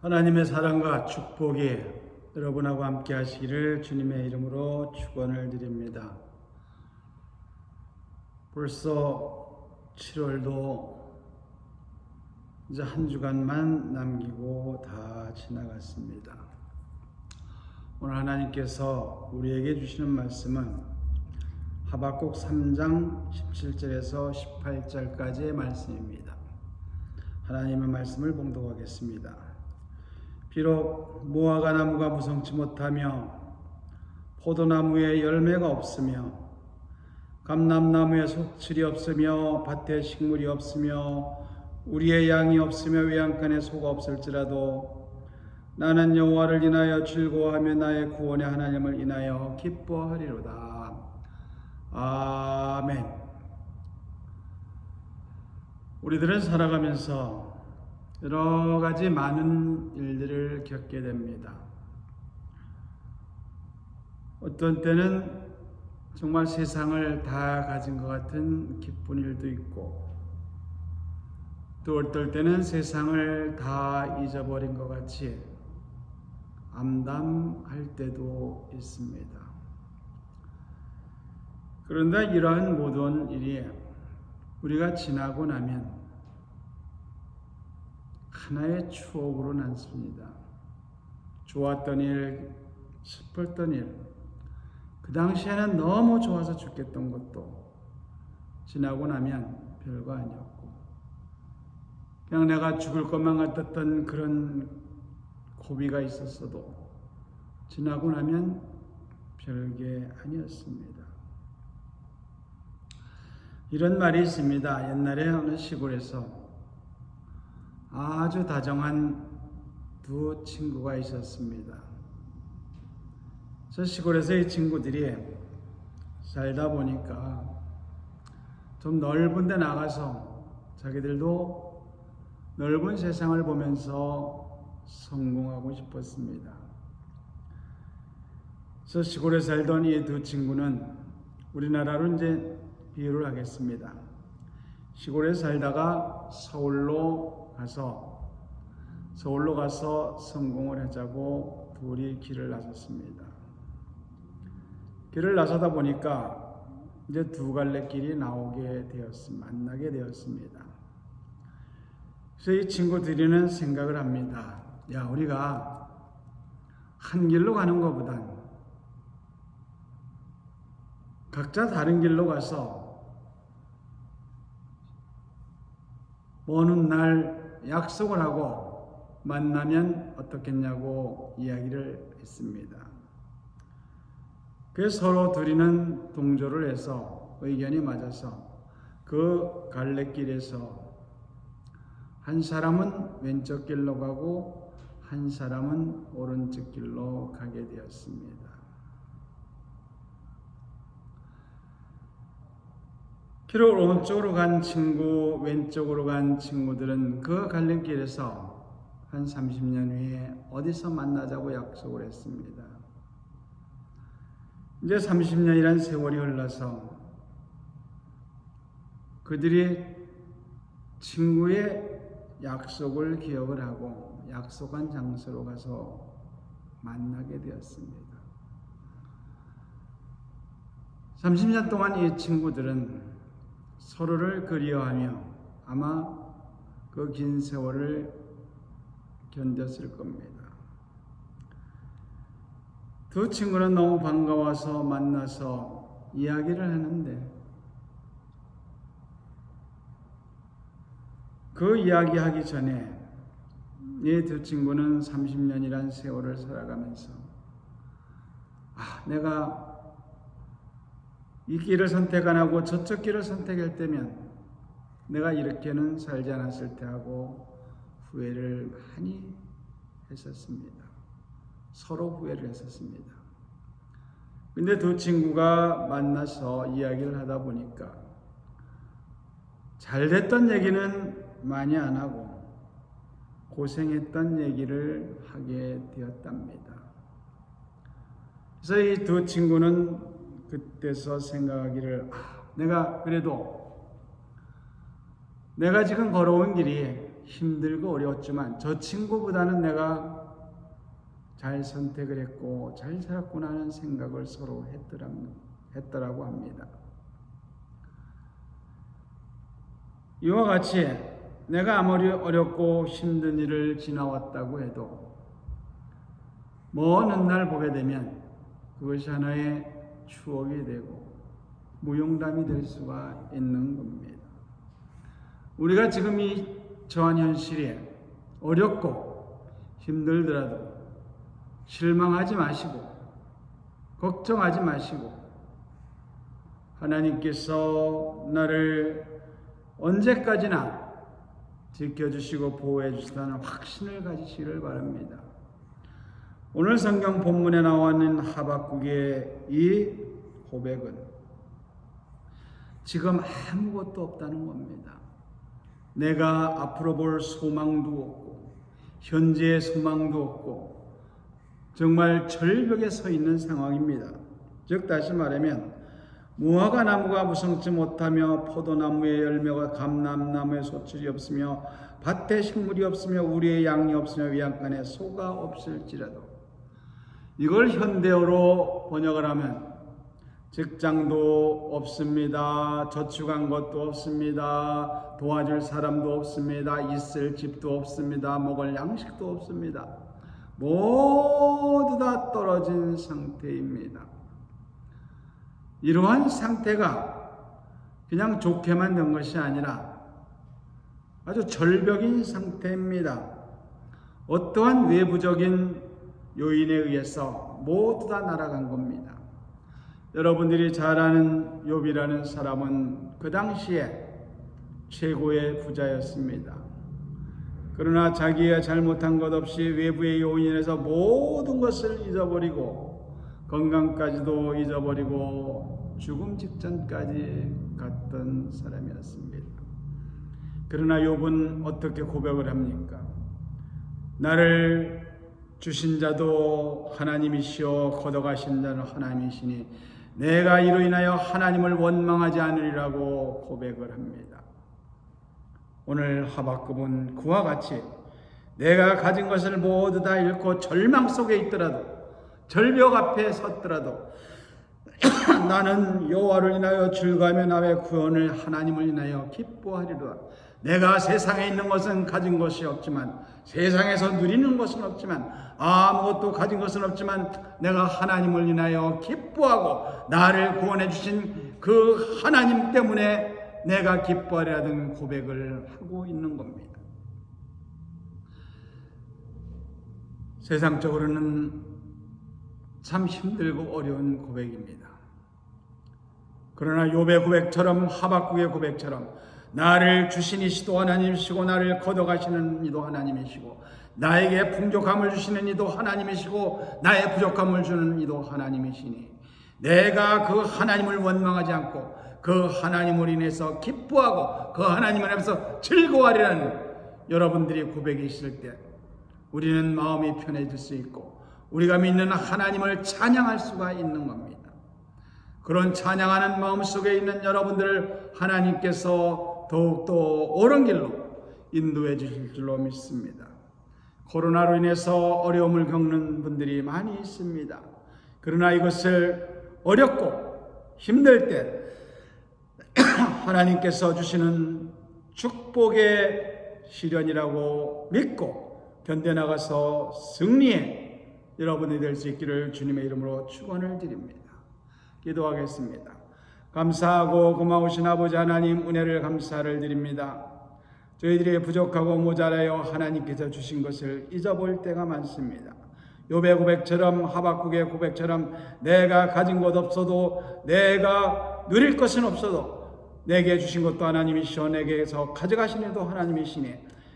하나님의 사랑과 축복이 여러분하고 함께 하시기를 주님의 이름으로 축원을 드립니다. 벌써 7월도 이제 한 주간만 남기고 다 지나갔습니다. 오늘 하나님께서 우리에게 주시는 말씀은 하박국 3장 17절에서 18절까지의 말씀입니다. 하나님의 말씀을 봉독하겠습니다. 비록 무화과 나무가 무성치 못하며 포도나무에 열매가 없으며 감람나무에 소출이 없으며 밭에 식물이 없으며 우리의 양이 없으며 외양간에 소가 없을지라도 나는 여호와를 인하여 즐거워하며 나의 구원의 하나님을 인하여 기뻐하리로다. 아멘. 우리들은 살아가면서 여러 가지 많은 일들을 겪게 됩니다. 어떤 때는 정말 세상을 다 가진 것 같은 기쁜 일도 있고, 또 어떨 때는 세상을 다 잊어버린 것 같이 암담할 때도 있습니다. 그런데 이러한 모든 일이 우리가 지나고 나면 하나의 추억으로 남습니다. 좋았던 일, 슬펐던 일, 그 당시에는 너무 좋아서 죽겠던 것도 지나고 나면 별거 아니었고, 그냥 내가 죽을 것만 같았던 그런 고비가 있었어도 지나고 나면 별게 아니었습니다. 이런 말이 있습니다. 옛날에 어느 시골에서 아주 다정한 두 친구가 있었습니다. 저 시골에서 이 친구들이 살다 보니까 좀 넓은 데 나가서 자기들도 넓은 세상을 보면서 성공하고 싶었습니다. 저 시골에 살던 이 두 친구는 우리나라로 이제 비유를 하겠습니다. 시골에 살다가 서울로 가서 성공을 하자고 둘이 길을 나섰습니다. 길을 나서다 보니까 이제 두 갈래 길이 만나게 되었습니다. 그래서 이 친구들이는 생각을 합니다. 야, 우리가 한 길로 가는 것보단 각자 다른 길로 가서 어느 날 약속을 하고 만나면 어떻겠냐고 이야기를 했습니다. 그래서 서로 둘이는 동조를 해서 의견이 맞아서 그 갈래길에서 한 사람은 왼쪽 길로 가고 한 사람은 오른쪽 길로 가게 되었습니다. 길을 오른쪽으로 간 친구, 왼쪽으로 간 친구들은 그 갈림길에서 한 30년 후에 어디서 만나자고 약속을 했습니다. 이제 30년이란 세월이 흘러서 그들이 친구의 약속을 기억을 하고 약속한 장소로 가서 만나게 되었습니다. 30년 동안 이 친구들은 서로를 그리워하며 아마 그 긴 세월을 견뎠을 겁니다. 두 친구는 너무 반가워서 만나서 이야기를 하는데 그 이야기하기 전에 이 두 친구는 30년이란 세월을 살아가면서 내가 이 길을 선택 안 하고 저쪽 길을 선택할 때면 내가 이렇게는 살지 않았을 테 하고 후회를 많이 했었습니다. 서로 후회를 했었습니다. 근데 두 친구가 만나서 이야기를 하다 보니까 잘됐던 얘기는 많이 안 하고 고생했던 얘기를 하게 되었답니다. 그래서 이 두 친구는 그때서 생각하기를 내가 지금 걸어온 길이 힘들고 어려웠지만 저 친구보다는 내가 잘 선택을 했고 잘 살았구나 하는 생각을 서로 했더라고 합니다. 이와 같이 내가 아무리 어렵고 힘든 일을 지나왔다고 해도 먼 훗날 보게 되면 그것이 하나의 추억이 되고 무용담이 될 수가 있는 겁니다. 우리가 지금 이 처한 현실에 어렵고 힘들더라도 실망하지 마시고 걱정하지 마시고 하나님께서 나를 언제까지나 지켜주시고 보호해 주시다는 확신을 가지시기를 바랍니다. 오늘 성경 본문에 나와 있는 하박국의 이 고백은 지금 아무것도 없다는 겁니다. 내가 앞으로 볼 소망도 없고 현재의 소망도 없고 정말 절벽에 서 있는 상황입니다. 즉 다시 말하면 무화과 나무가 무성치 못하며 포도나무의 열매가 감람나무의 소출이 없으며 밭에 식물이 없으며 우리의 양이 없으며 외양간에 소가 없을지라도 이걸 현대어로 번역을 하면 직장도 없습니다. 저축한 것도 없습니다. 도와줄 사람도 없습니다. 있을 집도 없습니다. 먹을 양식도 없습니다. 모두 다 떨어진 상태입니다. 이러한 상태가 그냥 좋게만 된 것이 아니라 아주 절벽인 상태입니다. 어떠한 외부적인 요인에 의해서 모두 다 날아간 겁니다. 여러분들이 잘 아는 욥이라는 사람은 그 당시에 최고의 부자였습니다. 그러나 자기가 잘못한 것 없이 외부의 요인에서 모든 것을 잊어버리고 건강까지도 잊어버리고 죽음 직전까지 갔던 사람이었습니다. 그러나 욥은 어떻게 고백을 합니까? 나를 주신 자도 하나님이시오 걷어가신 자는 하나님이시니 내가 이로 인하여 하나님을 원망하지 않으리라고 고백을 합니다. 오늘 하박국은 그와 같이 내가 가진 것을 모두 다 잃고 절망 속에 있더라도 절벽 앞에 섰더라도 나는 여호와를 인하여 즐거하며 나의 구원을 하나님을 인하여 기뻐하리로다. 내가 세상에 있는 것은 가진 것이 없지만 세상에서 누리는 것은 없지만 아무것도 가진 것은 없지만 내가 하나님을 인하여 기뻐하고 나를 구원해 주신 그 하나님 때문에 내가 기뻐하리라는 고백을 하고 있는 겁니다. 세상적으로는 참 힘들고 어려운 고백입니다. 그러나 욥의 고백처럼 하박국의 고백처럼 나를 주신 이시도 하나님이시고 나를 걷어가시는 이도 하나님이시고 나에게 풍족함을 주시는 이도 하나님이시고 나의 부족함을 주는 이도 하나님이시니 내가 그 하나님을 원망하지 않고 그 하나님을 인해서 기뻐하고 그 하나님을 인해서 즐거워하리라는 여러분들이 고백이 있을 때 우리는 마음이 편해질 수 있고 우리가 믿는 하나님을 찬양할 수가 있는 겁니다. 그런 찬양하는 마음 속에 있는 여러분들을 하나님께서 더욱더 옳은 길로 인도해 주실 줄로 믿습니다. 코로나로 인해서 어려움을 겪는 분들이 많이 있습니다. 그러나 이것을 어렵고 힘들 때 하나님께서 주시는 축복의 시련이라고 믿고 견뎌나가서 승리의 여러분이 될 수 있기를 주님의 이름으로 축원을 드립니다. 기도하겠습니다. 감사하고 고마우신 아버지 하나님 은혜를 감사를 드립니다. 저희들이 부족하고 모자라여 하나님께서 주신 것을 잊어볼 때가 많습니다. 욥의 고백처럼 하박국의 고백처럼 내가 가진 것 없어도 내가 누릴 것은 없어도 내게 주신 것도 하나님이시오 내게서 가져가신 이도 하나님이시니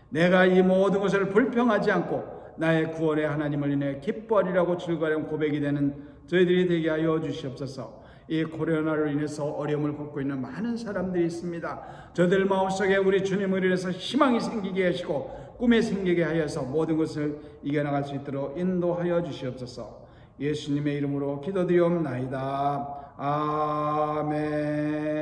내가 이 모든 것을 불평하지 않고 나의 구원의 하나님을 인해 기뻐하리라고 즐거운 고백이 되는 저희들이 되게 하여 주시옵소서. 이 코로나로 인해서 어려움을 겪고 있는 많은 사람들이 있습니다. 저들 마음속에 우리 주님을 인해서 희망이 생기게 하시고 꿈이 생기게 하여서 모든 것을 이겨나갈 수 있도록 인도하여 주시옵소서. 예수님의 이름으로 기도드리옵나이다. 아멘.